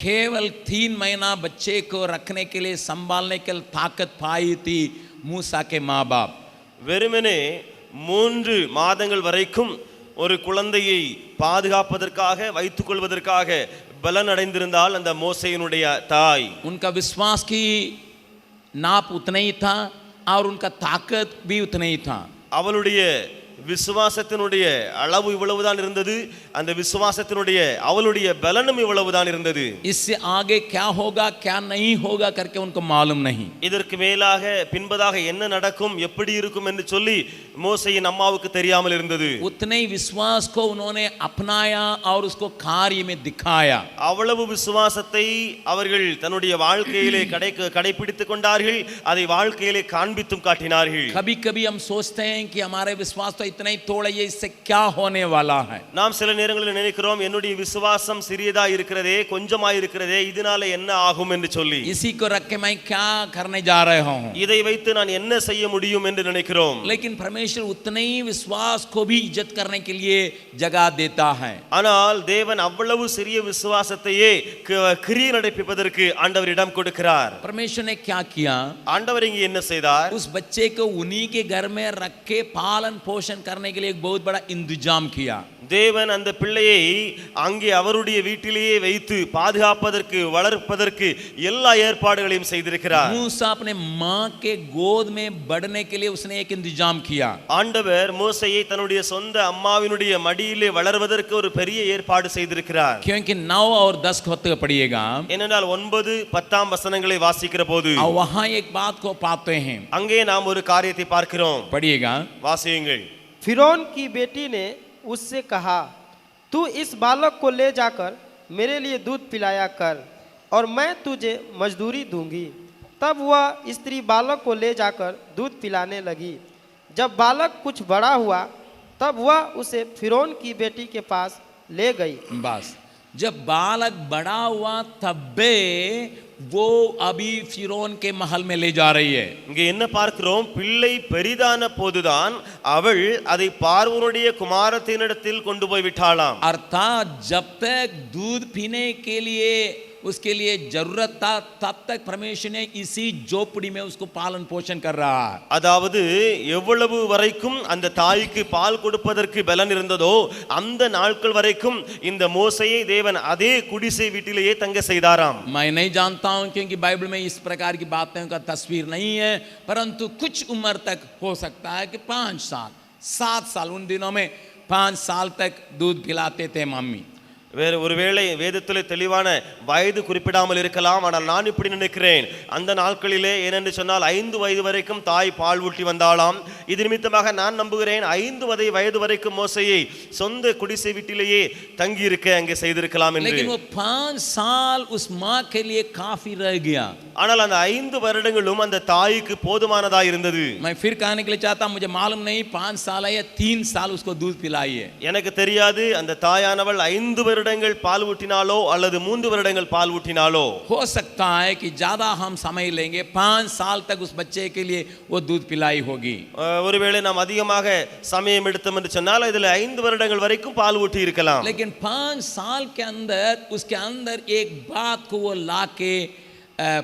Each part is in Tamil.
केवल 3 महीना बच्चे को रखने के लिए संभालने के लिए ताकत पाई थी मूसा के माँ बाप. வெறுமனே 3 மாதங்கள் வரைக்கும் ஒரு குழந்தையை பாதுகாப்பதற்காக வைத்துக் கொள்வதற்காக பலன் அடைந்திருந்தால் அந்த மோசேயினுடைய தாய், उनका विश्वास की नाप उतना ही था और उनका ताकत भी उतना ही था. அவளுடைய விசுவாசத்தினுடைய அளவு இவ்வளவுதான் இருந்தது, அந்த விசுவாசத்தினுடைய அவளுடைய பலனும் இவ்வளவுதான் இருந்தது. इससे आगे क्या होगा क्या नहीं होगा करके उनको मालूम नहीं. இதற்கு மேலாக பின்பதாக என்ன நடக்கும் எப்படி இருக்கும் என்று சொல்லி மோசேயின் அம்மாவுக்கு தெரியாமல் இருந்தது. उतने ही विश्वास को उन्होंने अपनाया और उसको कार्य में दिखाया. அவ்வளவு விசுவாசத்தை அவர்கள் தன்னுடைய வாழ்க்கையிலே கடைபிடித்துக் கொண்டார்கள், அதை வாழ்க்கையிலே காண்பித்தும் காட்டினார்கள். कभी कभी हम सोचते हैं कि हमारे विश्वास तो इतना ही थोड़ा है, इससे क्या होने वाला है. நாம் சில நேரங்களில் நினைக்கிறோம் என்னுடைய விசுவாசம் சிறியதா இருக்கிறதே, கொஞ்சமா இருக்கிறதே, இதனால என்ன ஆகும் என்று சொல்லி. इसी को रख के मैं क्या करने जा रहा हूं. இதை வைத்து நான் என்ன செய்ய முடியும் என்று நினைக்கிறோம். लेकिन परमेश्वर उतने ही विश्वास को भी इज्जत करने के लिए जगह देता है. ஆனால் தேவன் அவ்வளவு சிறிய விசுவாசத்தையே கிரியை நடப்பிப்பதற்கு ஆண்டவர் இடம் கொடுக்கிறார். परमेश्वर ने क्या किया, ஆண்டவர் இங்கே என்ன செய்தார், उस बच्चे को उन्हीं के घर में रख के पालन पोषण करने के लिए एक बहुत बड़ा इंतजाम किया. தேவன் அந்த பிள்ளையை அங்கே அவருடைய வீட்டிலேயே வைத்து பாதுகாப்பதற்கு வளர்ப்பதற்கு எல்லா ஏற்பாடுகளையும் செய்திருக்கிறார். मूसा अपने मां के गोद में बढ़ने के लिए उसने एक इंतजाम किया. ஆண்டவர் மோசேயை தன்னுடைய சொந்த அம்மாவினுடைய மடியிலே வளர்வதற்கு ஒரு பெரிய ஏற்பாடு செய்திருக்கிறார். क्योंकि 9 और 10 को पढ़िएगा, ஏனென்றால் 9, 10 வசனங்களை வாசிக்கிற போது और वहां एक बात को पाते हैं. அங்கே நாம் ஒரு காரியத்தை பார்க்கிறோம். पढ़िएगा, வாசியுங்கள். फिरौन की बेटी ने उससे कहा, तू इस बालक को ले जाकर मेरे लिए दूध पिलाया कर और मैं तुझे मजदूरी दूंगी. तब वह स्त्री बालक को ले जाकर दूध पिलाने लगी. जब बालक कुछ बड़ा हुआ तब वह उसे फिरौन की बेटी के पास ले गई. बस जब बालक बड़ा हुआ तबे वो अभी फिरौन के महल में ले जा रही है. இங்கே என்ன பார்க்கிறோம், பிள்ளை பெரிதான போதுதான் அவள் அதை பார்வோனுடைய குமாரத்தினிடத்தில் கொண்டு போய் விட்டாளாம். अर्थात जब तक दूध पीने के लिए उसके लिए जरूरत था तब तक परमेश्वर ने इसी झोपड़ी में उसको पालन पोषण कर रहा है. அதாவது எவ்வளவு வரைக்கும் அந்த தாய்க்கு பால் கொடுப்பதற்கு பலன் இருந்ததோ அந்த நாட்கள் வரைக்கும் இந்த மோசேயை தேவன் அதே குடிசை வீட்டிலேயே தங்க செய்தாராம். मैं नहीं जानता हूं क्योंकि बाइबल में इस प्रकार की बातों का तस्वीर नहीं है, परंतु कुछ उम्र तक हो सकता है कि 5 साल 7 साल, उन दिनों में 5 साल तक दूध पिलाते थे मम्मी. வேறு ஒருவேளை வேதத்திலே தெளிவான வயது குறிப்பிடாமல் இருக்கலாம், ஆனால் நான் இப்படி நினைக்கிறேன் அந்த நாட்களிலே ஏனென்று சொன்னால் 5 வயது வரைக்கும் தாய் பால் ஊட்டி வந்தாளாம். இது நிமித்தமாக நான் நம்புகிறேன் 5 வயது வரைக்கும் மோசேயை சொந்த குடிசை வீட்டிலேயே தங்கி இருக்க அங்கே செய்திருக்கலாம் என்று. लेकिन वो 5 साल उस मां के लिए काफी रह गया. ஆனால் அந்த 5 வருடங்களும் அந்த தாய்க்கு போதுமானதா இருந்தது. मैं फिर कहने के लिए चाहता हूं, मुझे मालूम नहीं 5 साल है या 3 साल उसको दूध पिलाई है. எனக்கு தெரியாது அந்த தாயானவள் 5 வருடங்கள் பால் ஊட்டினாலோ அல்லது 3 வருடங்கள் பால் ஊட்டினாலோ. हो सकता है कि ज्यादा हम समय लेंगे, 5 साल तक उस बच्चे के लिए वो दूध पिलाई होगी. ஒருவேளை நாம் அதிகமாக சமயம் எடுத்தோம் என்று சொன்னால் இதில் 5 வருடங்கள் வரைக்கும் பால் ஊட்டி இருக்கலாம். लेकिन 5 साल के अंदर उसके अंदर एक बात को वो लाके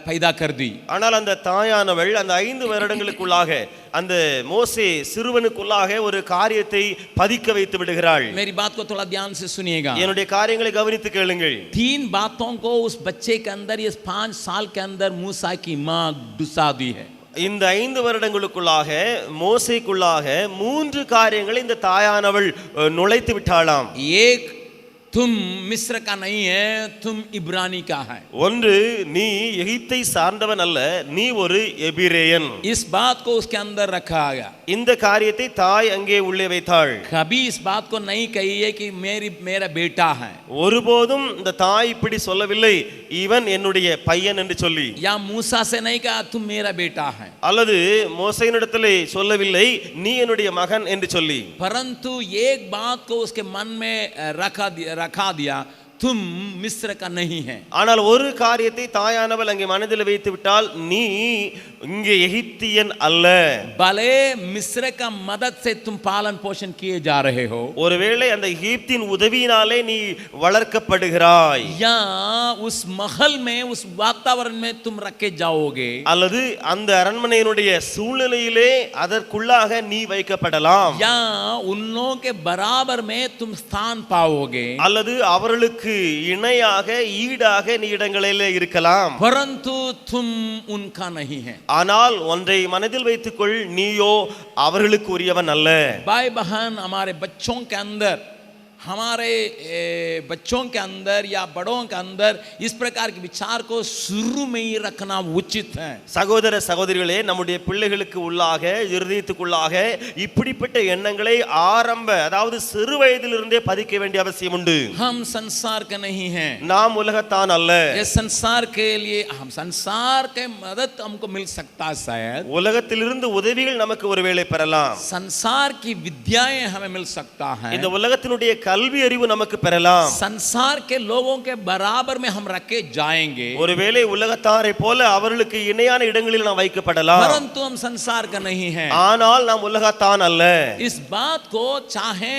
पैदा कर दी. ஆனால் அந்த தாயானவள் அந்த 5 வருடங்களுக்குள்ளாக அந்த மோசே சிறுவனுக்குள்ளாக ஒரு காரியத்தை பதிக்க வைத்து விடுகிறாள். मेरी बात को थोड़ा ध्यान से सुनिएगा. என்னுடைய காரியங்களை கவனித்து கேளுங்கள். 3 बातों को उस बच्चे के अंदर, इस 5 साल के अंदर मूसा की मां घुसा दी है. இந்த 5 வருடங்களுக்குள்ளாக மோசேக்குள்ளாக 3 காரியங்களை இந்த தாயானவள் நுழைத்து விட்டாளாம். एक, तुम मिस्र का नहीं है, तुम इब्रानी का है. ஒன்று, நீ எகிப்தை சார்ந்தவன் அல்ல, நீ ஒரு எபிரேயன். इस बात को उसके अंदर रखा गया. இந்த காரியத்தை தாய் அங்கே உள்ளே வைத்தாள். कभी इस बात को नहीं कही है कि मेरा बेटा है. ஒருபோதும் இந்த தாய் இப்படி சொல்லவில்லை, இவன் என்னுடைய பையன் என்று சொல்லி. या मूसा से नहीं कहा तुम मेरा बेटा है. அல்லது மோசேயினிடத்திலே சொல்லவில்லை, நீ என்னுடைய மகன் என்று சொல்லி. परंतु एक बात को उसके मन में रखा दिया, तुम मिस्र का नहीं है। ஆனால் ஒரு காரியத்தை தாயானவள் அங்கே மனதில் வைத்து விட்டால், நீ இங்கே எகிப்தியன் அல்ல. भले मिस्र का मदद से तुम पालन पोषण किए जा रहे हो, ஒருவேளை அந்த எகிப்தின் உதவியினாலே நீ வளர்க்கப்படுகிறாய், या उस महल में उस वातावरण में तुम रखे जाओगे, அல்லது அந்த அரண்மனையினுடைய சூழ்நிலையிலே அதற்குள்ளாக நீ வைக்கப்படலாம், या उन लोगों के बराबर में तुम स्थान पाओगे, அல்லது அவர்களுக்கு இணையாக ஈடாக நீ இடங்களிலே இருக்கலாம். परंतु तुम उनका नहीं है। ஆனால் ஒன்றை மனதில் வைத்துக்கொள், நீயோ அவர்களுக்கு உரியவன் அல்ல. भाई बहन, हमारे बच्चों के अंदर, हमारे बच्चों के अंदर या बड़ों के अंदर इस प्रकार के विचार को शुरू में ही रखना उचित है। சகோதர சகோதரிகளே, நம்முடைய பிள்ளைகளுக்கு உள்ளாக, இருதயத்துக்குள்ளாக இப்படிப்பட்ட எண்ணங்களை அதாவது சிறு வயதிலிருந்தே பதிக்க வேண்டிய அவசியம் உண்டு. हम संसार के नहीं हैं, நாம் உலகத்தான் அல்ல. ये संसार के लिए हम संसार के मदद हमको मिल सकता है, शायद உலகத்திலிருந்து உதவிகள் நமக்கு ஒருவேளை பெறலாம். संसार की विद्याएं हमें मिल सकता है, இந்த உலகத்தினுடைய கல்வி அறிவு நமக்கு பெறலாம். संसार के लोगों के बराबर में हम रखे जाएंगे, ஒருவேளை உலகத்தாரை போல அவர்களுக்கு இணையான இடங்களில் நாம் வைக்கப்படலாம். परंतु हम संसार का नहीं है। ஆனால் நாம் உலகத்தான் அல்ல. इस बात को चाहे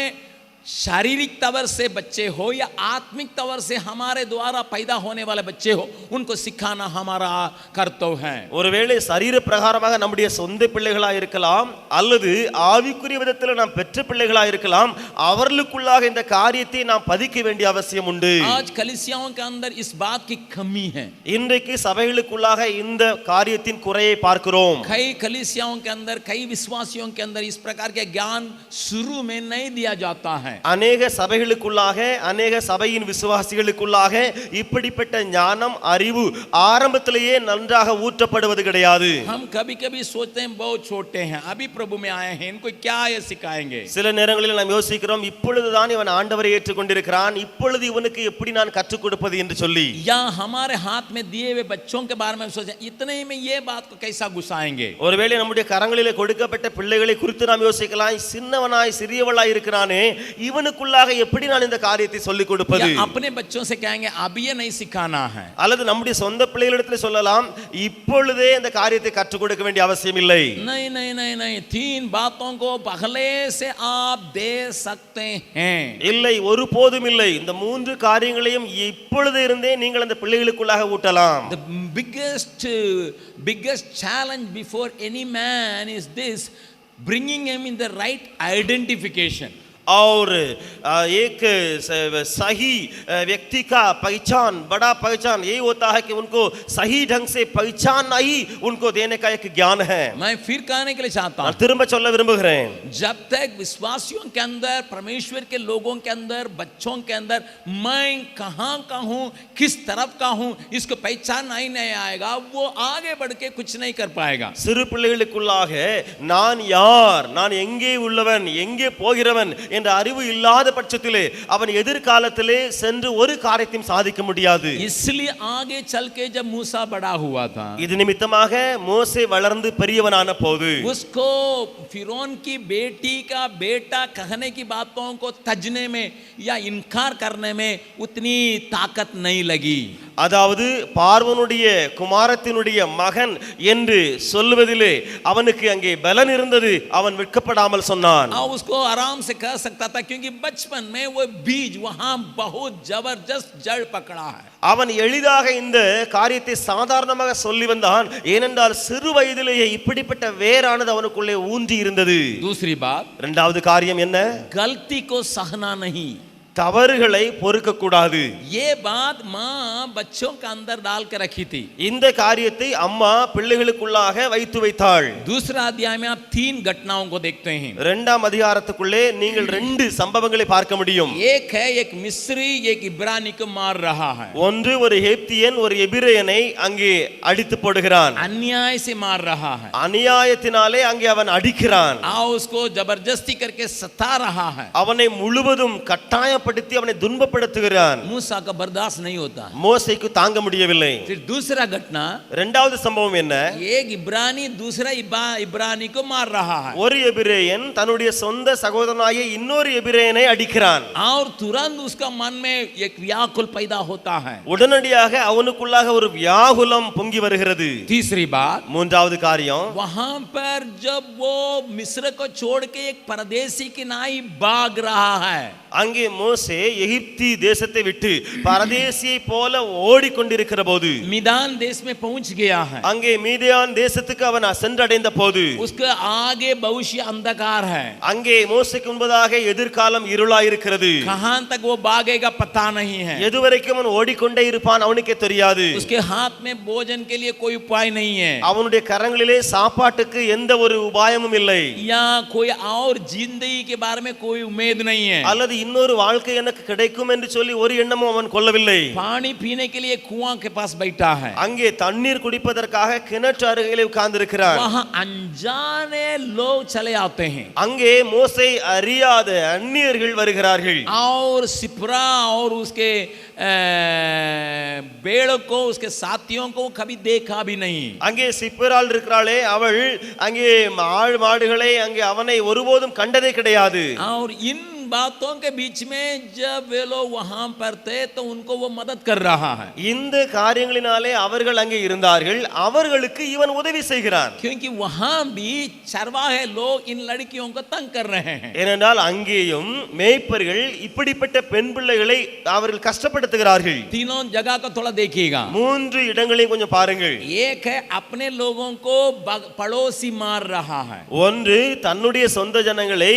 शारीरिक तवर से बच्चे हो या आत्मिक तवर से हमारे द्वारा पैदा होने वाले बच्चे हो, उनको सिखाना हमारा कर्तव्य है। ஒருவேளை சரீர பிரகாரமாக நம்முடைய சொந்த பிள்ளைகளா இருக்கலாம், அல்லது ஆவிக்குரிய விதத்தில் நாம் பெற்ற பிள்ளைகளா இருக்கலாம், அவர்களுக்குள்ளாக இந்த காரியத்தை நாம் பதிக்க வேண்டிய அவசியம் உண்டு. आज कलीसियाओं के अंदर इस बात की कमी है। இன்றைக்கு சபைகளுக்குள்ளாக இந்த காரியத்தின் குறையை பார்க்கிறோம். कई कलीसियाओं के अंदर, कई विश्वासियों के अंदर इस प्रकार के ज्ञान शुरू में नहीं दिया जाता है। அநேக சபைகளுக்குள்ளாக, அநேக சபையின் விசுவாசிகளுக்குள்ளாக இப்படிப்பட்ட ஞானம், அறிவு ஆரம்பத்திலேயே நன்றாக ஊற்றப்படுவது கிடையாது. हम कभी-कभी सोचते हैं बहुत छोटे हैं, अभी प्रभु में आए हैं, इनको क्या ये सिखाएंगे। சில நேரங்களில் நாம் யோசிக்கிறோம், இப்பொழுதுதான் இவன் ஆண்டவரை ஏற்றுக்கொண்டிருக்கிறான், இப்பொழுது இவனுக்கு எப்படி நான் கற்றுக் கொடுப்பது என்று சொல்லி. या हमारे हाथ में दिए हुए बच्चों के बारे में सोचें, इतने ही में ये बात को कैसा घुसाएंगे। ஒருவேளை நம்முடைய கரங்களிலே கொடுக்கப்பட்ட பிள்ளைகளை குறித்து நாம் யோசிக்கலாம், சின்னவனாய் சிறியவளாய் இருக்கிறானே, இவனுக்குள்ளாக எப்படி நான் இந்த காரியத்தை சொல்லிக் கொடுப்பது. अपने बच्चों से कहेंगे अब ये नहीं सिखाना है, அல்லது நம்முடைய சொந்த பிள்ளைகளிடத்தில் சொல்லலாம், இப்பொழுதே இந்த காரியத்தை கற்றுக் கொடுக்க வேண்டிய அவசியம் இல்லை. नहीं नहीं नहीं नहीं, 3 बातों को पहले से आप दे सकते हैं। இல்லை, ஒருபோதும் இல்லை. இந்த 3 காரியங்களையும் இப்பொழுது இருந்தே நீங்கள் அந்த பிள்ளைகளுக்குள்ளாக ஊட்டலாம். The biggest challenge before any man is this: bringing him in the right identification. और एक सही व्यक्ति का पहचान, बड़ा पहचान यही होता है कि उनको सही ढंग से पहचान ही उनको देने का एक ज्ञान है. मैं फिर कहने के लिए चाहता हूं, திரும்ப சொல்ல விரும்புகிறேன், जब तक विश्वासियों के अंदर, परमेश्वर के लोगों के अंदर, बच्चों के अंदर मैं कहां का हूं, किस तरफ का हूं, इसको पहचान नहीं आएगा, वो आगे बढ़ के कुछ नहीं कर पाएगा. சிறு பிள்ளைகளுக்குள்ளாக நான் யார், நான் எங்கே உள்ளவன், எங்கே போகிறவன் என்ற அறிவு இல்லாத பட்சத்திலே அவன் எதிர்காலத்திலே சென்று ஒரு காரியத்தையும் சாதிக்க முடியாது. इसलिए आगे चल के जब मूसा बड़ा हुआ था, இது நிமித்தமாக மோசே வளர்ந்து பெரியவனான போது उसको फिरौन की बेटी का बेटा कहने की बातों को तजने में या इनकार करने में उतनी ताकत नहीं लगी. அதாவது பார்வோனுடைய குமாரத்தினுடைய மகன் என்று சொல்வதிலே அவனுக்கு அங்கே பலன் இருந்தது. அவன் வெட்கப்படாமல் சொன்னான். उसको आराम से कह सकता था, क्योंकि बचपन में वो बीज वहां बहुत जबरदस्त जड़ पकड़ा है. அவன் எளிதாக இந்த காரியத்தை சாதாரணமாக சொல்லி வந்தான். ஏனென்றால் சிறு வயதிலேயே இப்படிப்பட்ட வேரானது அவனுக்குள்ளே ஊன்றி இருந்தது. दूसरी बात, இரண்டாவது காரியம் என்ன? गलती को सहना नहीं, தவறுகளை பொறுக்க கூடாது. ये बात माँ बच्चों के अंदर डाल के रखी थी. இந்த காரியத்தை அம்மா பிள்ளைகளுக்குள்ளாக வைத்து வைத்தாள். दूसरा अध्याय में आप 3 घटनाओं को देखते हैं. இரண்டாம் அதிகாரத்துக்குள்ளே நீங்கள் 2 சம்பவங்களை பார்க்க முடியும். एक है, एक मिस्री एक इब्रानी को मार रहा है. ஒன்று ஒரு எகிப்தியன் ஒரு எபிரேயனை அங்கே அடித்து போடுகிறான். अन्याय से मार रहा है. அநியாயத்தினாலே அங்கே அவன் அடிக்கிறான். उसको जबरदस्ती करके सता रहा है. அவனை முழுவதும் கட்டாய காயப்படுத்தி அவனை துன்பப்படுத்துகிறான். मूसा का बर्दाश्त नहीं होता. மோசேக்கு தாங்க முடியவில்லை. फिर दूसरा घटना, இரண்டாவது சம்பவம் என்ன? एक इब्रानी दूसरा इब्रानी को मार रहा है ஒரு எபிரேயன் தன்னுடைய சொந்த சகோதரனாகிய இன்னொரு எபிரேயனை அடிக்கிறான். और तुरंत उसका मन में एक व्याकुल पैदा होता है. உடனடியாக அவனுக்குள்ளாக ஒரு வியாகுலம் பொங்கி வருகிறது. तीसरी बात, மூன்றாவது காரியம், वहां पर जब वो मिस्र को छोड़ के एक परदेसी की नाई भाग रहा है, அங்கே மோசே எகிப்தி தேசத்தை விட்டு பரதேசியை போல ஓடிக்கொண்டிருக்கிற போது मिदान देश में पहुंच गया है. அங்கே மீதியான் தேசத்துக்கு அவன் சென்றடைந்த போது उसके आगे भविष्य अंधकार है. அங்கே மோசேக்கு முன்பதாக எதிர்காலம் இருளாயிருக்கிறது. कहां तक वो भागेगा पता नहीं है. எதுவரைக்கும் அவன் ஓடிக்கொண்டே இருப்பான் அவனுக்கே தெரியாது. उसके हाथ में भोजन के लिए कोई उपाय नहीं है, அவனுடைய கரங்களிலே சாப்பாட்டுக்கு எந்த ஒரு உபாயமும் இல்லை. या कोई और जिंदगी के बारे में कोई उम्मीद नहीं है. அல்லது இன்னொரு வாழ்க்கை எனக்கு கிடைக்கும் என்று சொல்லி ஒரு எண்ணமும் அவன் கொள்ளவில்லை. पानी पीने के लिए कुआं के पास बैठा है. அங்கே தண்ணீர் குடிப்பதற்காக கிணற்று அருகிலே உட்கார்ந்திருக்கிறார். वहां अनजाने लोग चले आते हैं அங்கே மோசே அறியாத அந்நியர்கள் வருகிறார்கள். और सिपरा और उसके बेड़ों को, उसके साथियों को कभी देखा भी नहीं. அங்கே சிப்பரால் இருக்கிறாளே அவள் அங்கே ஆடு மாடுகளை அங்கே அவனை ஒருபோதும் கண்டதே கிடையாது. और इन बातों के बीच में जब वे लोग वहां पर थे तो उनको वो मदद कर रहा है, இந்த காரியங்களினாலே அவர்கள் அங்கே இருந்தார்கள். அவர்களுக்கு இவன் உதவி செய்கிறான். क्योंकि वहां भी चरवाहे लोग इन लड़कियों को तंग कर रहे हैं. ஏனென்றால் அங்கேயும் மேய்ப்பர்கள் இப்படிப்பட்ட பெண் பிள்ளைகளை அவர்கள் கஷ்டப்படுத்துகிறார்கள். तीनों जगह को थोड़ा देखिएगा. மூன்று இடங்களையும் கொஞ்சம் பாருங்கள். एक है अपने लोगों को पड़ोसी मार रहा है. ஒன்று தன்னுடைய சொந்த ஜனங்களை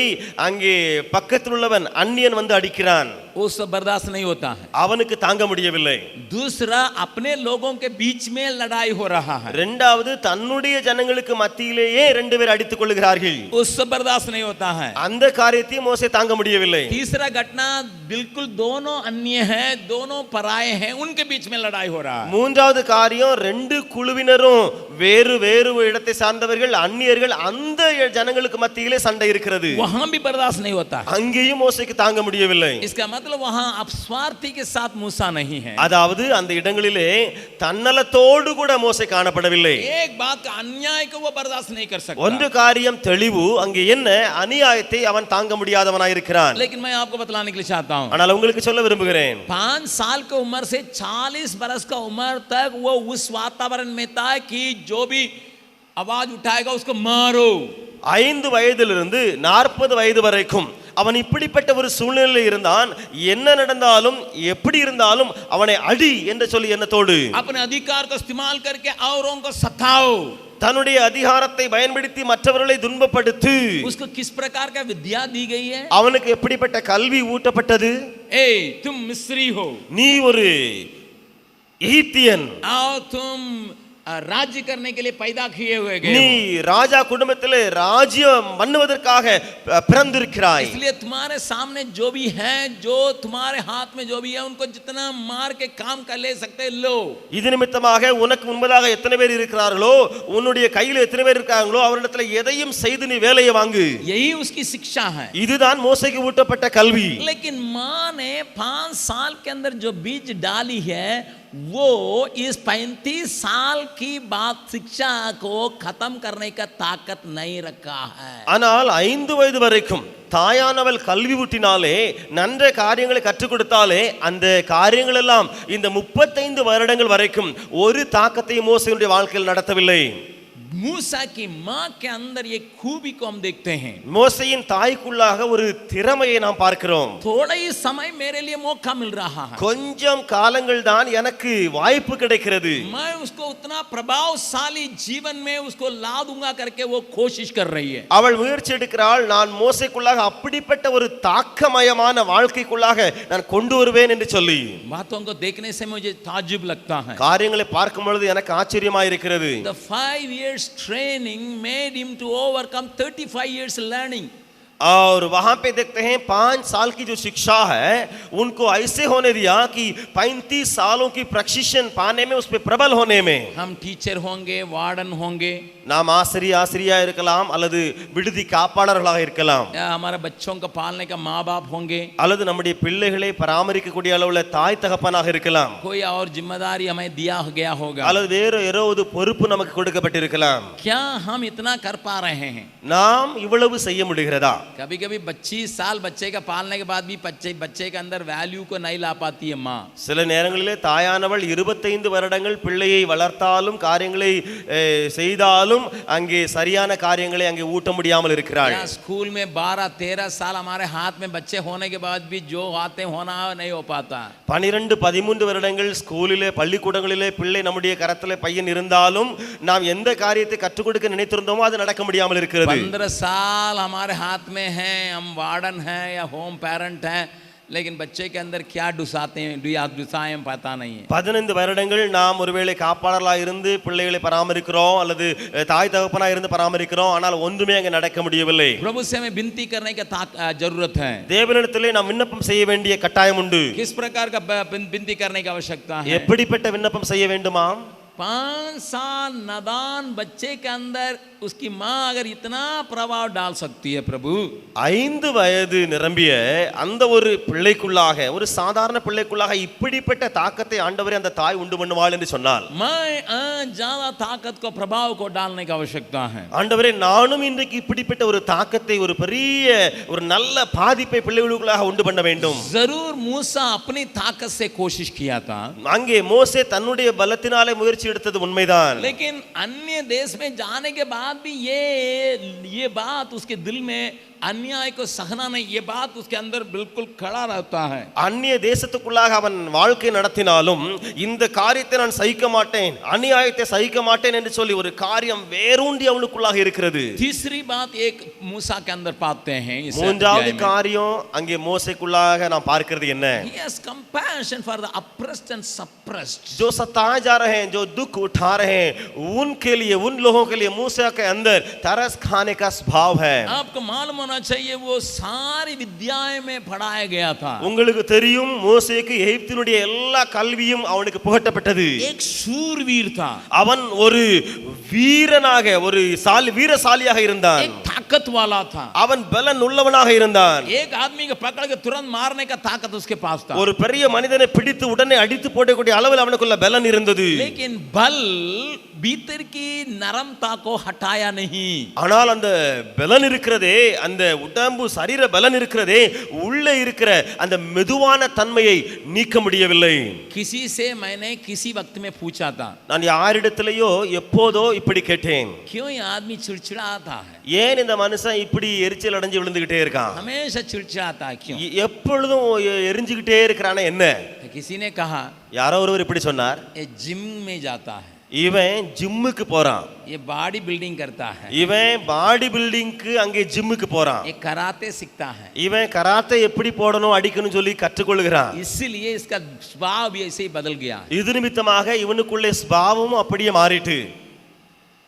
அங்கே பக்கத்தில் உள்ளவன் அந்நியன் வந்து அடிக்கிறான். उससे बर्दाश्त नहीं होता है. அவனுக்கு தாங்க முடியவில்லை. दूसरा अपने लोगों के बीच में लड़ाई हो रहा है. இரண்டாவது தன்னுடைய ஜனங்களுக்கு மத்தியிலேயே ரெண்டு பேர் அடித்துக் கொள்கிறார்கள். उससे बर्दाश्त नहीं होता है. அந்த காரியத்தையும் மோசே தாங்க முடியவில்லை. तीसरा घटना, बिल्कुल दोनों अन्य हैं, दोनों पराये हैं, उनके बीच में लड़ाई हो रहा है. மூன்றாவது காரியம், ரெண்டு குழுவினரும் வேறு வேறு இடத்தை சார்ந்தவர்கள் அந்நியர்கள், அந்த ஜனங்களுக்கு மத்தியிலே சண்டை இருக்கிறது. वहां भी बर्दाश्त नहीं होता है. அங்கேயும் மோசேக்கு தாங்க முடியவில்லை. इसका मतलब वहां अब स्वार्थी के साथ मूसा नहीं है. அதாவது அந்த இடங்களிலே தன்னலத்தோடு கூட மோசே காணப்படவில்லை. एक बात का अन्याय को वो बर्दाश्त नहीं कर सकता. ஒன்று காரியம் தெளிவு, அங்கே என்ன அநியாயத்தை அவன் தாங்க முடியாதவனாய் இருக்கிறான். लेकिन मैं आपको बतलाने के लिए चाहता हूं, ஆனால் உங்களுக்கு சொல்ல விரும்புகிறேன், 5 साल की उम्र से 40 बरस का उम्र तक वो उस वातावरण में था कि जो भी आवाज उठाएगा उसको मारो. 5 வயதிலிருந்து 40 வயது வரைக்கும் அவன் இப்படிப்பட்ட ஒரு சூழ்நிலையில் இருந்தான். என்ன நடந்தாலும் எப்படி இருந்தாலும் அவனை அடி என்று சொல்லி எண்ணத்தோடு अपने अधिकार को इस्तेमाल करके औरों को सताओ. தன்னுடைய அதிகாரத்தை பயன்படுத்தி மற்றவர்களை துன்பப்படுத்து. उसको किस प्रकार का विद्या दी गई है? அவனுக்கு எப்படிப்பட்ட கல்வி ஊட்டப்பட்டது? तुम मिस्री हो, நீ ஒரு எகிப்தியன், आओ तुम राज्य करने के लिए पैदा किए हुए गए நீ हो. ராஜா குடும்பத்திலே ராஜ்யம் பண்ணுவதற்காக பிறந்திருக்கிறாய். इसलिए तुम्हारे सामने जो भी है, जो तुम्हारे हाथ में जो भी है, उनको जितना मार के काम कर ले सकते लो. இது நிமித்தமாக உனக்கு முன்பதாக எத்தனை பேர் இருக்கிறார்களோ, உன்னுடைய கையில் எத்தனை பேர் இருக்காங்களோ அவரிடத்துல எதையும் செய்து நீ வேலையை வாங்கு. यही उसकी शिक्षा है. இதுதான் மோசேக்கு ஊட்டப்பட்ட கல்வி. लेकिन माँ ने 5 साल के अंदर जो बीज डाली है, वो इस 35 साल की बात शिक्षा को खत्म करने का ताकत नहीं रखा है. ஆனால் 5 வயது வரைக்கும் தாயானவள் கல்வி ஊட்டினாலே, நன்ற காரியங்களை கற்றுக் கொடுத்தாலே, அந்த காரியங்கள் எல்லாம் இந்த 35 வருடங்கள் வரைக்கும் ஒரு தாக்கத்தையும் மோசேயுடைய வாழ்க்கையில் நடத்தவில்லை. मूसा की मां के अंदर ये खूबी को हम देखते हैं. மோசேயின் தாய்க்குள்ளாக ஒரு திறமையை நாம் பார்க்கிறோம். थोड़ा ही समय मेरे लिए मौका मिल रहा है, கொஞ்சம் காலங்கள் தான் எனக்கு வாய்ப்பு கிடைக்கிறது. मैं उसको उतना प्रभावशाली जीवन में उसको ला दूंगा करके वो कोशिश कर रही है. அவள் முயற்சி எடுக்கிறாள், நான் மோசேக்குள்ளாக அப்படிப்பட்ட ஒரு தாக்கமயமான வாழ்க்கைக்குள்ளாக நான் கொண்டு வருவேன் என்று சொல்லி. बातों को देखने से मुझे ताज्जुब लगता है. காரியங்களை பார்க்கும் பொழுது எனக்கு ஆச்சரியமாக இருக்கிறது. The 5 years training made him to overcome 35 years learning. और वहां पे देखते हैं 5 साल की जो शिक्षा है उनको ऐसे होने दिया कि 35 सालों की प्रशिक्षण पाने में, उस पे प्रबल होने में। हम टीचर होंगे, वार्डन होंगे, நாம் ஆசிரியா இருக்கலாம் அல்லது விடுதி காப்பாளர்களாக இருக்கலாம், या हमारे बच्चों को पालने का माँ बाप होंगे, அல்லது நம்முடைய பிள்ளைகளை பராமரிக்கக்கூடிய அளவுல தாய் தகப்பனாக இருக்கலாம், कोई और जिम्मेदारी हमें दिया गया होगा, அல்லது வேறு ஏதாவது பொறுப்பு நமக்கு கொடுக்கப்பட்டிருக்கலாம்। क्या हम इतना कर पा रहे हैं? நாம் இவ்வளவு செய்ய முடிகிறதா? कभी कभी 25 साल बच्चे का पालने के बाद भी बच्चे के अंदर वैल्यू को नहीं ला पाती है माँ। சில நேரங்களிலே தாயானவள் 25 வருடங்கள் பிள்ளையை வளர்த்தாலும் காரியங்களை செய்தாலும் அங்கே சரியான காரியங்களை அங்கே ஊட்ட முடியாமல் இருக்கிறாள்। स्कूल में 12-13 साल हमारे हाथ में बच्चे होने के बाद भी जो आते होना नहीं हो पाता। 12-13 வருடங்கள் ஸ்கூலிலே பள்ளிக்கூடங்களிலே பிள்ளை நம்முடைய கரத்திலே பையன் இருந்தாலும் நாம் எந்த காரியத்தை கற்றுக் கொடுக்க நினைத்திருந்தோமோ அது நடக்க முடியாமல் இருக்கிறது। 15 साल हमारे हाथ में हैं, हम वार्डन हैं या होम पेरेंट हैं, लेकिन बच्चे के अंदर क्या दुसाएं पता नहीं है। 15 வருடங்கள் நாம் ஒருவேளை காப்பாளர்களாக இருந்து பிள்ளைகளை பராமரிக்கிறோம் அல்லது தாய் தகப்பனாக இருந்து பராமரிக்கிறோம், ஆனால் ஒன்றுமே அங்கே நடக்க முடியவில்லை। प्रभु से हमें विनती करने की जरूरत है। தேவனிடத்திலே நாம் விண்ணப்பம் செய்ய வேண்டிய கட்டாயம் உண்டு। किस प्रकार का विनती करने की आवश्यकता है? எப்படிப்பட்ட விண்ணப்பம் செய்ய வேண்டுமா? 5 साल नादान बच्चे के अंदर उसकी माँ अगर इतना प्रभाव डाल सकती है प्रभु, 5 வயது நிரம்பிய அந்த ஒரு பிள்ளைக்குள்ளாக, ஒரு சாதாரண பிள்ளைக்குள்ளாக இப்படிப்பட்ட தாக்கத்தை ஆண்டவரே அந்த தாய் உண்டு பண்ணுவாள் என்று சொன்னால், मैं ज्यादा ताकत को प्रभाव को डालने की आवश्यकता है। ஆண்டவரே நானும் இன்றைக்கு இப்படிப்பட்ட ஒரு தாக்கத்தை, ஒரு பெரிய ஒரு நல்ல பாதிப்பை பிள்ளைகளுக்குள்ளாக உண்டு பண்ண வேண்டும்। जरूर मूसा अपनी ताकत से कोशिश किया था, அங்கே மோசே தன்னுடைய பலத்தினாலே முயற்சி எடுத்தது உண்மைதான்। लेकिन अन्य देश में जाने के बाद भी ये बात उसके दिल में अन्याय को सहना नहीं, ये बात उसके अंदर बिल्कुल खड़ा रहता है। அந்நிய தேசத்துக்குள்ளாக அவன் வாழ்க்கை நடத்தினாலும் இந்த காரியத்தை நான் சகிக்க மாட்டேன், அநியாயத்தை சகிக்க மாட்டேன் என்று சொல்லி ஒரு காரியம் வேரூன்றி அவனுக்குள்ளாக இருக்கிறது। तीसरी बात एक मूसा के अंदर पाते हैं, மூன்றாவது காரியம் அங்கே மோசேக்குள்ளாக நாம் பார்க்கிறது என்ன? He has compassion for the oppressed and suppressed. जो सताए जा रहे हैं, जो दुख उठा रहे हैं, उनके लिए, उन लोगों के लिए मूसा के अंदर तरस खाने का स्वभाव है। आपको मालूम होना चाहिए वो सारी विद्याएं में पढ़ाया गया था। உங்களுக்கு தெரியும் மோசேக்கு எகிப்தினுடைய எல்லா கல்வியும் அவனுக்கு புகட்டப்பட்டது। एक शूरवीर था, அவன் ஒரு வீரனாக, ஒரு வீரசாலியாக இருந்தான்। एक ताकत वाला था, அவன் பலன் உள்ளவனாக இருந்தான்। एक आदमी को पकड़ के तुरंत मारने का ताकत उसके पास था। ஒரு பெரிய மனிதனை பிடித்து உடனே அடித்து போடக்கூடிய அளவில் அவனுக்குள்ள பலன் இருந்தது। लेकिन बल भीतर की नरमता को हटाया नहीं। ஆனால் அந்த பலன் இருக்கிறதே, அந்த உடம்பு சரீர பலன் இருக்கிறதே, உள்ளே இருக்கிற அந்த மெதுவான தன்மையை நீக்க முடியவில்லை। किसी से मैंने किसी वक्त में पूछा था, நான் யாரிடத்திலேயோ எப்போதோ இப்படி கேட்டேன், क्यों ये आदमी चिड़चिड़ाता है, ஏன் இந்த மனுஷன் இப்படி எரிச்சல் அடைஞ்சு விழுந்துகிட்டே இருக்கான், हमेशा चिड़चिड़ाता है क्यों? எப்பொழுதும் எரிஞ்சுகிட்டே இருக்கிறானே என்ன? तो किसी ने कहा யாரோ ஒருவர் இப்படி சொன்னார், ये जिम में जाता है, இவன் ஜிம்முக்கு போறான், ये बॉडी बिल्डिंग करता है, இவன் பாடி பில்டிங்க்கு அங்கே ஜிம்முக்கு போறான், ये कराटे सीखता है, இவன் கராத்தே எப்படி போடணும் அடிக்கணும் சொல்லி கற்றுக்கொள்கிறான்। इसीलिए इसका स्वभाव भी ऐसे ही बदल गया। இது நிமித்தமாக இவனுக்குள்ளே ஸ்பாவமும் அப்படியே மாறிட்டு,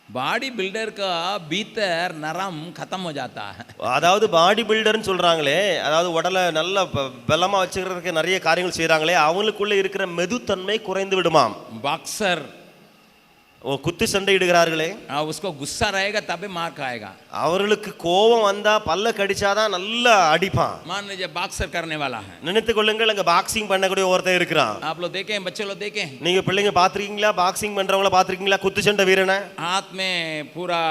बॉडी बिल्डर का भीतर नरम खत्म हो जाता है। அதாவது பாடி பில்டர்னு சொல்றாங்களே, அதாவது உடலை நல்ல பலமா வச்சுக்கிறதுக்கு நிறைய காரியங்கள் செய்யறாங்களே, அவங்களுக்குள்ள இருக்கிற மெதுத்தன்மை குறைந்து விடுமாம்। बॉक्सर குத்து சண்டை இடுகிறார்களே, उसको गुस्सा रहेगा तभी मार खाएगा। அவர்களுக்கு கோபம் வந்தா பல்ல கடிச்சாதான் நல்லா அடிப்பான்। मान लीजिए बॉक्सर करने वाला है, நினைத்து கொள்ளுங்கள், அங்க பாக்ஸிங் பண்ணக்கூடிய ஒருத்தன் இருக்கிறான்। आप लोग देखे हैं, बच्चे लोग देखे हैं, நீங்க பிள்ளைங்க பாத்திருக்கீங்களா? பாக்ஸிங் பண்றவங்கள பாத்திருக்கீங்களா? குத்து சண்டை வீரனை हाथ में पूरा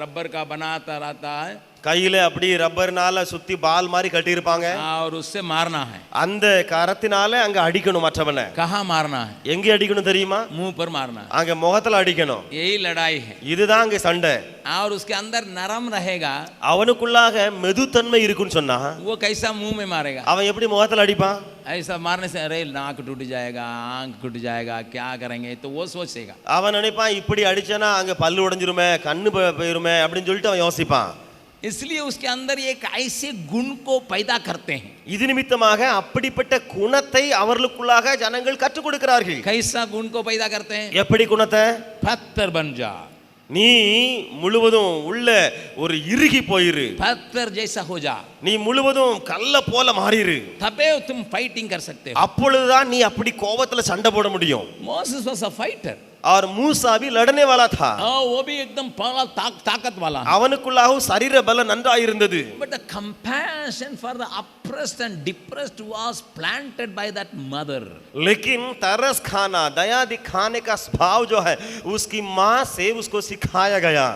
रबर का बनाता रहता है கையில அப்படி ரப்பர்னால சுத்தி பால் மாதிரி கட்டி இருப்பாங்க, और उससे मारना है। அந்த கரத்தினால அங்க அடிக்கணும் மற்றவனை। कहाँ मारना है? எங்க அடிக்கணும் தெரியுமா? मुंह पर मारना है। அங்க முகத்துல அடிக்கணும்। यही लड़ाई है। இதுதான் அங்க சண்டை। और उसके अंदर नरम रहेगा, அவனுக்குள்ளாக மெதுத்தன்மை இருக்குன்னு சொன்னா वो कैसा मुंह में मारेगा? அவன் எப்படி முகத்துல अடிப்பான்? ऐसा मारने से अरे नाक टूट जाएगा, आंख टूट जाएगा, क्या करेंगे, तो वो सोचेगा। அவன் நினைப்பான் இப்படி அடிச்சனா அங்க பல்லு உடைஞ்சிருமே, கண்ணு போயிருமே அப்படின்னு சொல்லிட்டு அவன் யோசிப்பான்। इसलिए उसके अंदर एक ऐसे गुण को पैदा करते हैं। இது நிமித்தமாக அப்படிப்பட்ட குணத்தை அவர்களுக்குள்ளாக ஜனங்கள் கற்றுக் கொடுக்கிறார்கள்। कैसा गुण को पैदा करते हैं? எப்படி குணத்தை? पत्थर बन जा, நீ முழுவதும் உள்ள ஒரு இறுகி போயிரு, पत्थर जैसा हो जा, நீ முழுவதும் கல்ல போல மாறிரு. तबे तुम फाइटिंग कर सकते हो. அப்பொழுதுதான் நீ அப்படி கோபத்துல சண்டை போட முடியும். Moses was a fighter. और मूसा भी लड़ने वाला था. वो भी एकदम ताकत वाला. அவனுக்குள்ளாகவும் சரீர பலம் நன்றாய் இருந்தது. But the compassion for the oppressed and depressed was planted by that mother. लेकिन तरस खाना, दया दिखाने का स्वभाव जो है उसकी माँ से उसको सिखाया गया.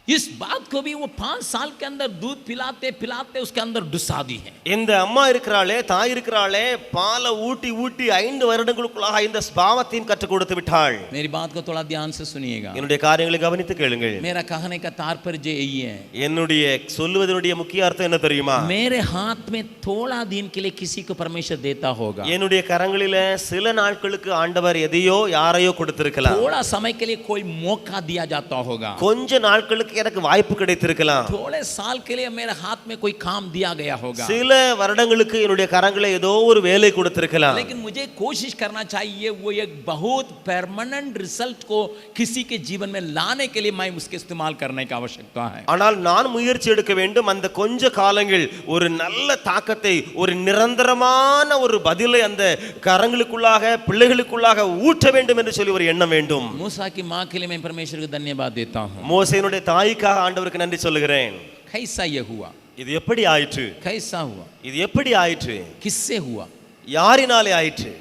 इस बात को भी वो 5 साल के अंदर दूध पिलाते पिलाते उसके अंदर डुसा दी है. இந்த அம்மா இருக்கிறாளே, தாய் இருக்கிறாளே, பாலை ஊட்டி ஊட்டி 5 வருடங்களுக்குள்ளாக இந்த ஸ்பாவத்தையும் கற்றுக் கொடுத்து விட்டாள். मेरी बात को थोड़ा ध्यान से सुनिएगा. என்னுடைய காரியங்களை கவனித்து கேளுங்கள். मेरा कहने का तात्पर्य यही है. என்னுடைய சொல்லுவதனுடைய முக்கிய அர்த்தம் என்ன தெரியுமா? मेरे हाथ में थोड़ा दिन के लिए किसी को परमेश्वर देता होगा. என்னுடைய கரங்களிலே சில நாட்களுக்கு ஆண்டவர் எதையோ யாரையோ கொடுத்திருக்கலாம். थोड़ा समय के लिए कोई मौका दिया जाता होगा. கொஞ்ச நாட்களுக்கு எனக்கு வாய்ப்பு கிடைத்திருக்கலாம். थोड़े साल के लिए मेरे हाथ में कोई काम दिया गया होगा. சில வருடங்களுக்கு என்னுடைய கரங்களே ஏதோ ஒரு வேலை கொடுத்திருக்கலாம். लेकिन मुझे कोशिश करना चाहिए वो एक बहुत परमानेंट रिजल्ट को किसी के जीवन में लाने के लिए मैं उसके इस्तेमाल करने की आवश्यकता है. ஆனால் நான் முயற்சி எடுக்க வேண்டும். அந்த கொஞ்ச காலங்கள் ஒரு நல்ல தாக்கத்தை, ஒரு நிரந்தரமான ஒரு பதிலை அந்த கரங்களுக்குள்ளாக பிள்ளைகளுக்குள்ளாக ஊற்ற வேண்டும் என்று சொல்லி ஒரு எண்ணம் வேண்டும். मूसा की मां के लिए मैं परमेश्वर को धन्यवाद देता हूं. மோசேயினுடைய தாய்க்காக ஆண்டவருக்கு நன்றி சொல்லுகிறேன். कैसा ये हुआ? இது எப்படி ஆயிற்று? कैसा हुआ? இது எப்படி ஆயிற்று? किससे हुआ? யாரினாலே ஆயிற்று?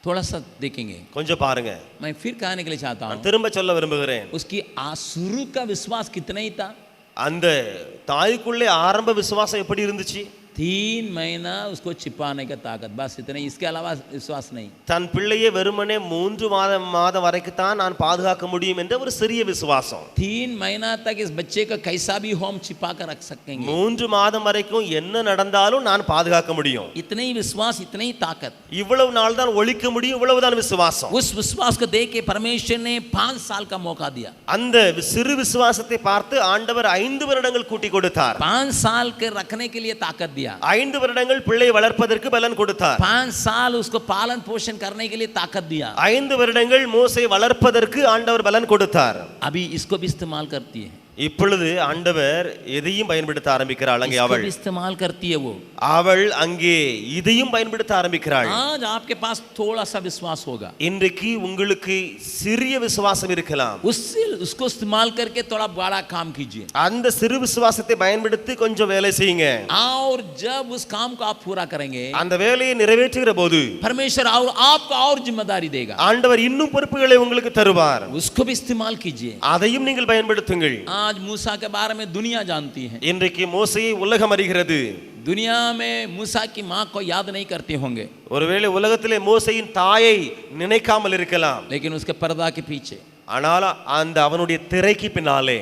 थोड़ा सा देखेंगे. கொஞ்சம் பாருங்க. मैं फिर कहने के लिए चाहता நான் हूं. திரும்ப சொல்ல விரும்புகிறேன். उसकी शुरू का विश्वास कितना ही था? அந்த தாய்க்குள்ளே ஆரம்ப விசுவாசம் எப்படி இருந்துச்சு? 3 महीना उसको छिपाने का ताकत, बस इतना, इसके अलावा विश्वास नहीं. தன் பிள்ளையை வெறுமனே 3 மாதம் வரைக்கும் தான் நான் பாதுகாக்க முடியும் என்ற ஒரு சிறிய விசுவாசம். 3 महीना तक इस बच्चे का कैसा भी होम छिपा कर रख सकेंगे. 3 மாதம் வரைக்கும் என்ன நடந்தாலும் நான் பாதுகாக்க முடியும். इतने ही विश्वास, इतनी ही ताकत. இவ்வளவு நாள் தான் ஒழிக்க முடியும், இவ்வளவுதான் விசுவாசம். उस विश्वास को देख के परमेश्वर ने 5 साल का मौका दिया. அந்த சிறு விசுவாசத்தை பார்த்து ஆண்டவர் 5 வருடங்கள் கூட்டி கொடுத்தார். 5 साल के रखने के लिए ताकत दिया. 5 வருடங்கள் பிள்ளை வளர்ப்பதற்கு பலன் கொடுத்தார். 5 साल उसको पालन पोषण करने के लिए ताकत दिया. 5 வருடங்கள் மோசே வளர்ப்பதற்கு ஆண்டவர் பலன் கொடுத்தார். अभी इसको भी इस्तेमाल करती है. இப்பொழுது ஆண்டவர் எதையும் பயன்படுத்த ஆரம்பிக்கிறாள். அங்கே इसको அவள் भी इस्तेमाल करती है वो. அவள் அங்கே இதையும் பயன்படுத்த ஆரம்பிக்கிறாள். आज आपके पास थोड़ा सा विश्वास होगा. இன்றைக்கு உங்களுக்கு சிறிய விசுவாசம் இருக்கலாம். उसको इस्तेमाल करके थोड़ा बड़ा काम कीजिए. அந்த சிறு விசுவாசத்தை பயன்படுத்தி கொஞ்சம் வேலை செய்யுங்க. और जब उस काम को आप पूरा करेंगे, அந்த வேலையை நிறைவேற்றுகிற போது परमेश्वर और आपको और जिम्मेदारी देगा. ஆண்டவர் இன்னும் பொறுப்புகளை உங்களுக்கு தருவார். उसको भी इस्तेमाल कीजिए. அதையும் நீங்கள் பயன்படுத்துங்கள். आज मूसा के बारे में दुनिया जानती है. இன்றைக்கு மோசேயை உலகம் அறிகிறது. दुनिया में मूसा की मां को याद नहीं करते होंगे. ஒருவேளை உலகத்திலே மோசேயின் தாயை நினைக்காமல் இருக்கலாம். लेकिन उसके पर्दा के पीछे, ஆனால் அந்த அவனுடைய திரைக்கு பின்னாலே,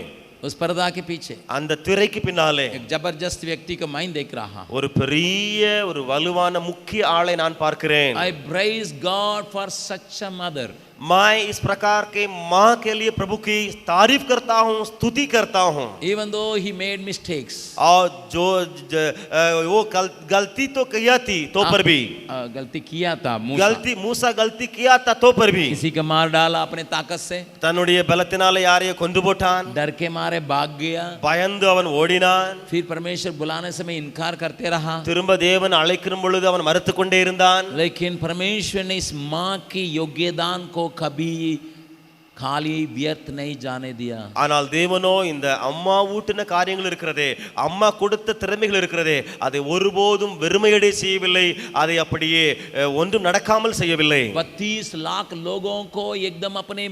उस पर्दा के पीछे அந்த திரைக்கு பின்னாலே एक जबरदस्त व्यक्ति को मैं देख रहा हूं. ஒரு பெரிய ஒரு வலுவான முக்கிய ஆளை நான் பார்க்கிறேன். I praise God for such a mother. मैं इस प्रकार के माँ के लिए प्रभु की तारीफ करता हूँ, स्तुति करता हूँ. Even though he made mistakes, और जो वो गलती तो किया थी तो पर भी, गलती किया था मूसा गलती किया था तो पर भी, किसी को मार डाला अपने ताकत से, தன்னுடைய பலத்தினாலே யாரையோ கொன்று போட்டான். डर के मारे भाग गया. பயந்து அவன் ஓடினான். फिर परमेश्वर बुलाने से मैं इनकार करते रहा. திரும்ப தேவன் அழைக்கும் பொழுது அவன் மறுத்து கொண்டே இருந்தான். लेकिन परमेश्वर ने इस माँ की योग्यदान को कभी खाली व्यर्थ नहीं जाने दिया. ஆனால் தேவனோ இந்த அம்மா ஊட்டின காரியங்கள் இருக்கிறதே, அம்மா கொடுத்த திறமைகள் இருக்கிறதே, அதை ஒருபோதும் வெறுமையடை செய்யவில்லை. அதை அப்படியே ஒன்றும் நடக்காமல் செய்யவில்லை. 32 लाख लोगों को एकदम अपने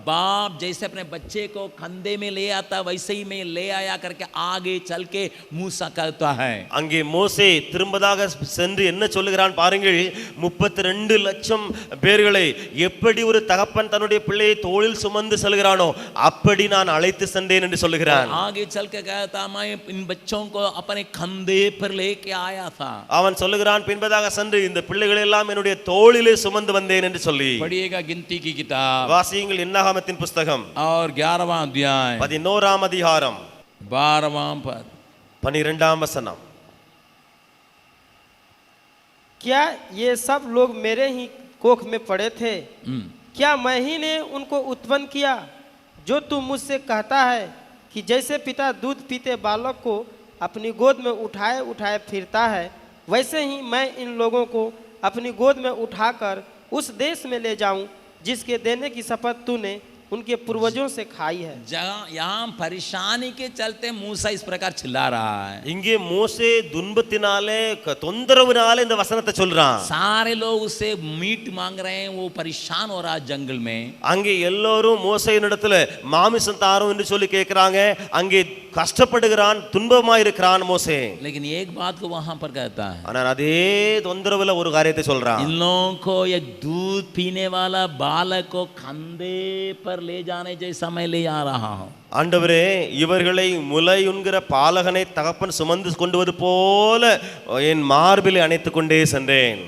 बाप जैसे अपने बच्चे को कंधे में ले आता वैसे ही में ले आया करके आगे चल के मूसा कहता है. அங்கே மோசே திரும்பதாக சென்று என்ன சொல்லுகிறான் பாருங்கள். 32 லட்சம் பேர்களை எப்படி ஒரு தகப்பன் தன்னுடைய பிள்ளையை தோளில் சுமந்து செல்கிறானோ அப்படி நான் அழைத்து சென்றேன் என்று சொல்லுகிறான். आगे चल के कहता मैं इन बच्चों को अपने कंधे पर लेके आया था. அவன் சொல்லுகிறான் பின்பதாக சென்று இந்த பிள்ளைகளை எல்லாம் என்னுடைய தோளிலே சுமந்து வந்தேன் என்று சொல்லி. पढ़िएगा गिनती की किताब வாசியுங்கள் என்னாகமத்தின் புஸ்தகம் और 11वां अध्याय 11ஆம் அதிகாரம் 12वां पद 12ஆம் வசனம். क्या ये सब लोग मेरे ही कोख में पड़े थे? क्या मैं ही ने उनको उत्पन्न किया? जो तू मुझसे कहता है कि जैसे पिता दूध पीते बालक को अपनी गोद में उठाए उठाए फिरता है, वैसे ही मैं इन लोगों को अपनी गोद में उठाकर उस देश में ले जाऊं जिसके देने की शपथ तूने उनके पूर्वजों से खाई है। जहाँ यहाँ परेशानी के चलते मूसा इस प्रकार चिल्ला रहा है। இங்கே மோசே துன்பத்தினாலே தொந்தரவுனாலே இந்த வசனத்தை சொல்றான். सारे लोग उससे मीट मांग रहे हैं, वो परेशान हो रहा है जंगल में। அங்கே எல்லோரும் மோசேயினிடத்துல மாமிசம் தாரும் என்று சொல்லி கேட்கிறாங்க. அங்கே கஷ்டப்படுகிறான், துன்பமா இருக்கிறான் மோசே. लेकिन एक बात को वहां पर कहता है, ஆனா அதே தொந்தரவுல ஒரு காரியத்தை சொல்றான். इन लोगों को एक दूध पीने वाला बालक को कंधे पर ले जाने जैसा मैं ले आ रहा हूँ। ஆண்டவரே, இவர்களை முலையுண்கிற பாலகனை தகப்பன் சுமந்து கொண்டு வது போல என் மார்பிலே அணைத்துக் கொண்டே சென்றேன்.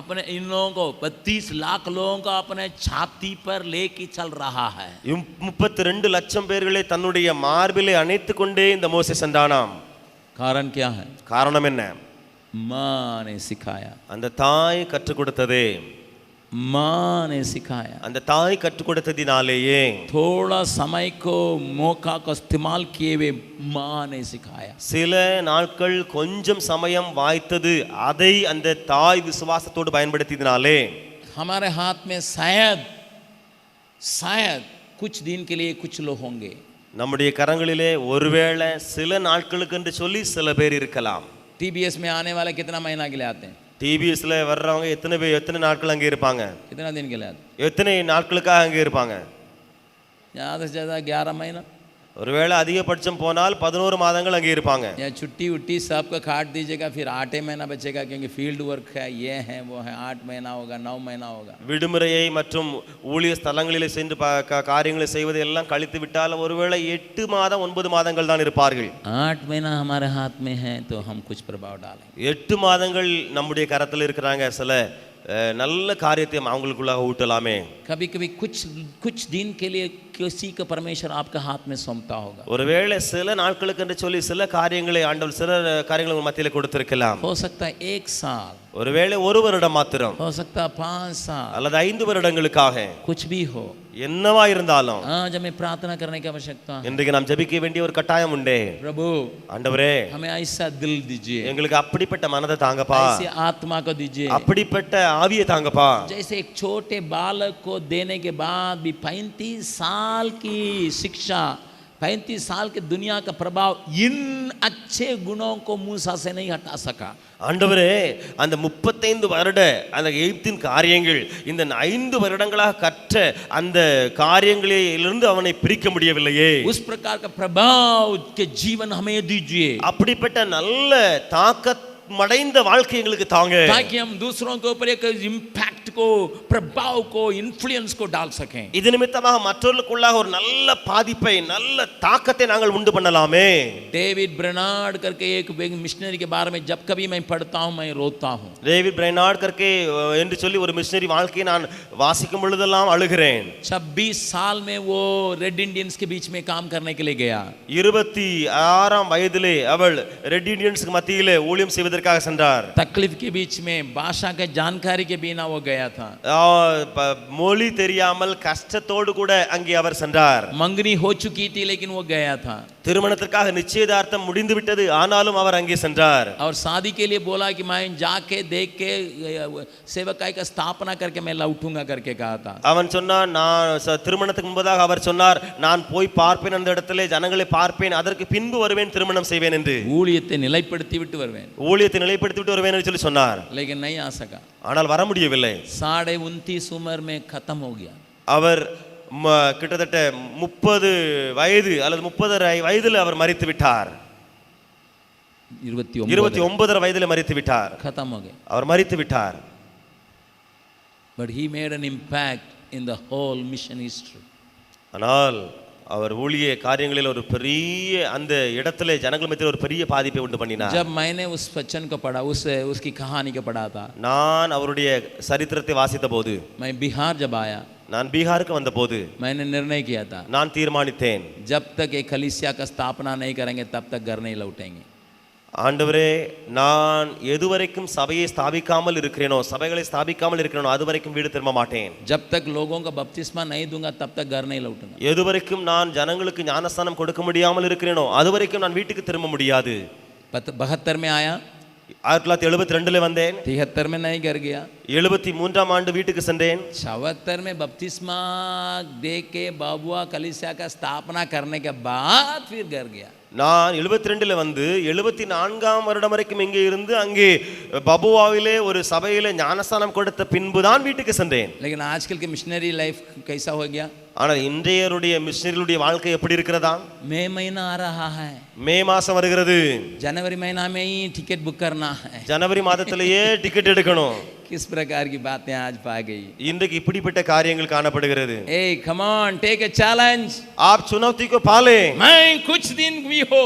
अपने इन लोगों को 32 लाख लोगों को अपने छाती पर लेके चल रहा है। 32 லட்சம் பேர்களை தன்னுடைய மார்பிலே அணைத்துக் கொண்டே இந்த மோசே சென்றானாம். कारण क्या है? காரணம் என்ன? माँ ने सिखाया, அந்த தாய் கற்றுக் கொடுத்ததே. माँ ने सिखाया। அந்த தாய் கற்றுக் கொடுத்ததினாலேயே थोड़ा समय को मौका को इस्तेमाल किए हुए माँ ने सिखाया। சில நாட்கள் கொஞ்சம் சமயம் வாய்த்தது, அதை அந்த தாய் விசுவாசத்தோடு பயன்படுத்தினாலே हमारे हाथ में शायद कुछ दिन के लिए कुछ लोग होंगे। நம்முடைய கரங்களிலே ஒருவேளை சில நாட்களுக்கு என்று சொல்லி சில பேர் இருக்கலாம். टीबीएस में आने वाले कितना महीना के लिए आते हैं? டிபிஎஸ்ல வர்றவங்க எத்தனை நாட்கள் அங்கே இருப்பாங்க? कितना दिन के लिए आते हैं? எத்தனை நாட்களுக்காக அங்கே இருப்பாங்க? ज़्यादा से ज़्यादा 11 महीना, ஒருவேளை அதிகபட்சம் போனால் 11 மாதங்கள் அங்கே இருப்பாங்க. या छुट्टी उट्टी सबको काट दीजिएगा, फिर 8 महीना बचेगा, क्योंकि फील्ड वर्क है, ये है वो है, 8 महीना होगा, 9 महीना होगा। விடுமுறையை மற்றும் ஊழிய ஸ்தலங்களிலே சென்று காரியங்களை செய்வதை எல்லாம் கழித்து விட்டால் ஒருவேளை 8 மாதம் 9 மாதங்கள் தான் இருப்பார்கள். 8 महीना हमारे हाथ में है तो हम कुछ प्रभाव डालेंगे। 8 மாதங்கள் நம்முடைய கரத்தில் இருக்கிறாங்க. சில நல்ல காரியத்தை அவங்களுக்குள்ளாக ஊட்டலாமே. कभी कभी कुछ दिन के लिए किसी का परमेश्वर आपके हाथ में सौंपता होगा। ஒருவேளை சில நாட்களுக்கு என்று சொல்லி சில காரியங்களை ஆண்டவர் சில காரியங்களை உங்க மத்தியில கொடுத்திருக்கலாம். हो सकता है 1 साल, ஒருவேளை 1 வருடம் மாத்திரம், हो सकता है 5 साल, அல்லது 5 வருடங்களுக்காக, कुछ भी हो। என்னவா இருந்தாலும் आज हमें प्रार्थना करने की आवश्यकता है। இன்றைக்கு நாம் ஜெபிக்க வேண்டிய ஒரு கட்டாயம் உண்டே. प्रभु ஆண்டவரே, हमें ऐसा दिल दीजिए, எங்களுக்கு அப்படிப்பட்ட மனதை தாங்கப்பா, ऐसी आत्मा को दीजिए, அப்படிப்பட்ட ஆவியை தாங்கப்பா. जैसे एक छोटे बालक को देने के बाद भी 35 साल की शिक्षा, 35 साल के दुनिया का प्रभाव इन अच्छे गुणों को मूसा से नहीं हटा सका। ஆண்டவரே, அந்த 35 வருட அந்த எகிப்தின் காரியங்கள் இந்த 5 வருடங்களாக கற்ற அந்த காரியங்களிலிருந்து அவனை பிரிக்க முடியவில்லையே. उस प्रकार का प्रभाव के जीवन हमें दीजिए, அப்படிப்பட்ட நல்ல தாக்கத் மடைந்த வாழ்க்கை எங்களுக்கு தாங்க, ताकि हम दूसरों के ऊपर एक इम्पैक्ट को, प्रभाव को, इन्फ्लुएंस को डाल सकें। இது நிமித்தமாக மற்றவர்களுக்குள்ளாக ஒரு நல்ல பாதிப்பை நல்ல தாக்கத்தை நாங்கள் உண்டு பண்ணலாமே. डेविड ब्रेनार्ड करके एक मिशनरी के बारे में जब कभी मैं पढ़ता हूँ मैं रोता हूँ। டேவிட் பிரைனார்ட் करके என்று சொல்லி ஒரு மிஷனரி வாழ்க்கையை நான் வாசிக்கும் பொழுதெல்லாம் அழுகிறேன். 26 साल में वो रेड इंडियंस के बीच में काम करने के लिए गया। 26ஆம் வயதிலே அவள் ரெட் இண்டியன்ஸ்க்கு மத்தியிலே ஊழியம் செய்வதற்காக சென்றார். तकलीफ के बीच में, भाषा के जानकारी के बिना वो गया था। மொழி தெரியாமல் கஷ்டத்தோடு கூட அங்கே அவர் சென்றார். मंगनी हो चुकी थी लेकिन वो गया था। திருமணத்திற்காக நிச்சயதார்த்தம் முடிந்து விட்டது, ஆனாலும் அவர் அங்கே சென்றார். और शादी के लिए बोला कि मैं जाके देख के सेवकाई का स्थापना करके मैं लौटूंगा करके कहा था। அவன் சொன்னான், நான் திருமணத்துக்கு முன்பதாக அவர் சொன்னார், நான் போய் பார்ப்பேன், அந்த இடத்திலே ஜனங்களை பார்ப்பேன், அதற்கு பின்பு வருவேன், திருமணம் செய்வேன் என்று, ஊழியத்தை நிலைப்படுத்தி விட்டு வருவேன், ஊழியத்தை நிலைப்படுத்தி விட்டு வருவேன் என்று சொல்லி சொன்னார். लेकिन नहीं आ सका। ஆனால் வர முடியவில்லை. 29 उम्र में खत्म हो गया। அவர் கிட்டத்தட்ட 30 வயது அல்லது 30 வயதில் அவர் மரித்து விட்டார். 29 வயதில் மரித்து விட்டார். खत्म हो गया। அவர் மரித்து விட்டார். But he made an impact in the whole mission history. ஆனால் அவர் ஊழிய காரியங்களில் ஒரு பெரிய அந்த இடத்திலே ஜனங்கள் மத்தியில் ஒரு பெரிய பாதிப்பை உண்டு பண்ணினார். जब मैंने उस वचन को पढ़ा, उसकी कहानी को पढ़ा था, நான் அவருடைய சரித்திரத்தை வாசித்த போது, मैं बिहार जब आया, நான் பீகாருக்கு வந்த போது मैंने निर्णय किया था, நான் தீர்மானித்தேன், जब तक एक कलीसिया का स्थापना नहीं करेंगे तब तक घर नहीं लौटेंगे। ஆண்டவரே நான் எதுவரைக்கும் சபையை ஸ்தாபிக்காமல் இருக்கிறேனோ சபைகளை ஸ்தாபிக்காமல் இருக்கிறேனோ அதுவரைக்கும் வீடு திரும்ப மாட்டேன். जब तक लोगों का बपतिस्मा नहीं दूंगा तब तक घर नहीं लौटूंगा. எதுவரைக்கும் நான் ஜனங்களுக்கு ஞானஸ்தானம் கொடுக்க முடியாமல் இருக்கிறேனோ அதுவரைக்கும் நான் வீட்டுக்கு திரும்ப முடியாது. 72 में आया, 1972 வந்தேன், 73 में नहीं घर गया, 73ஆம் ஆண்டு வீட்டுக்கு சென்றேன், 74 में बपतिस्मा दे के बाबुआ कलीसिया का स्थापना करने के बाद फिर घर गया. நான் 72 வந்து 74ஆம் வருடம் வரைக்கும் இங்கே இருந்து அங்கே பபுவாவிலே ஒரு சபையிலே ஞானஸ்தானம் கொடுத்த பின்புதான் வீட்டுக்கு சென்றேன். लेकिन आजकल के मिशनरी लाइफ कैसा हो गया? ஆனால் இன்றையருடைய மிஷனரிகளுடைய வாழ்க்கை எப்படி இருக்கிறதா? मई महीना आ रहा है, மே மாசம் வருகிறது, जनवरी महीना में ही टिकट बुक करना है. ஜனவரி மாதத்திலேயே டிக்கெட் எடுக்கணும். किस प्रकार की बातें आज पा गई. இன்றைக்கு இப்படிப்பட்ட காரியங்கள் காணப்படுகிறது. Hey, come on, take a challenge. आप चुनौती को पाले. मैं कुछ दिन भी हो,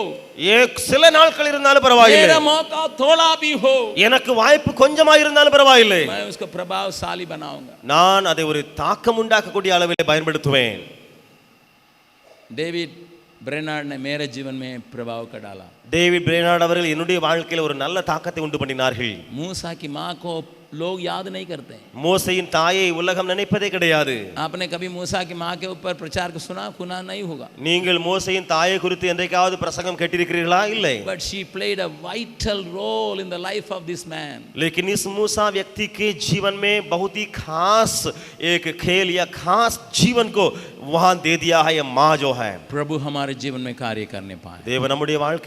एक சில நாட்கள் இருந்தாலும் பரவாயில்லை, मेरा मौका थोड़ा भी हो, எனக்கு வாய்ப்பு கொஞ்சமா இருந்தாலும் பரவாயில்லை, मैं उसको प्रभावशाली बनाऊंगा. நான் அதை ஒரு தாக்கம் உண்டாக்கக்கூடிய அளவிலே பயன்படுத்துவேன். डेविड ब्रेनार्ड ने मेरे जीवन में प्रभाव का डाला. டேவிட் பிரேனார்ட் அவர்கள் என்னுடைய வாழ்க்கையில ஒரு நல்ல தாக்கத்தை உண்டு பண்ணினார்கள். मूसा की माँ को लोग याद नहीं करते. மோசேயின் தாயை உலகம் நினைப்பதே கிடையாது. आपने कभी मूसा की माँ के ऊपर प्रचार को सुना नहीं होगा. நீங்கள் மோசேயின் தாயை குறித்து என்றைக்காவது பிரசங்கம் கேட்டிருக்கிறீர்களா? இல்லை. But she played a vital role in the life of this man. लेकिन इस मूसा व्यक्ति के जीवन में बहुत ही खास एक खेल या खास जीवन को वहां दे दिया है ये माँ जो है. प्रभु हमारे जीवन में कार्य करने पाए. தேவன் நம்முடைய வாழ்க்கையில்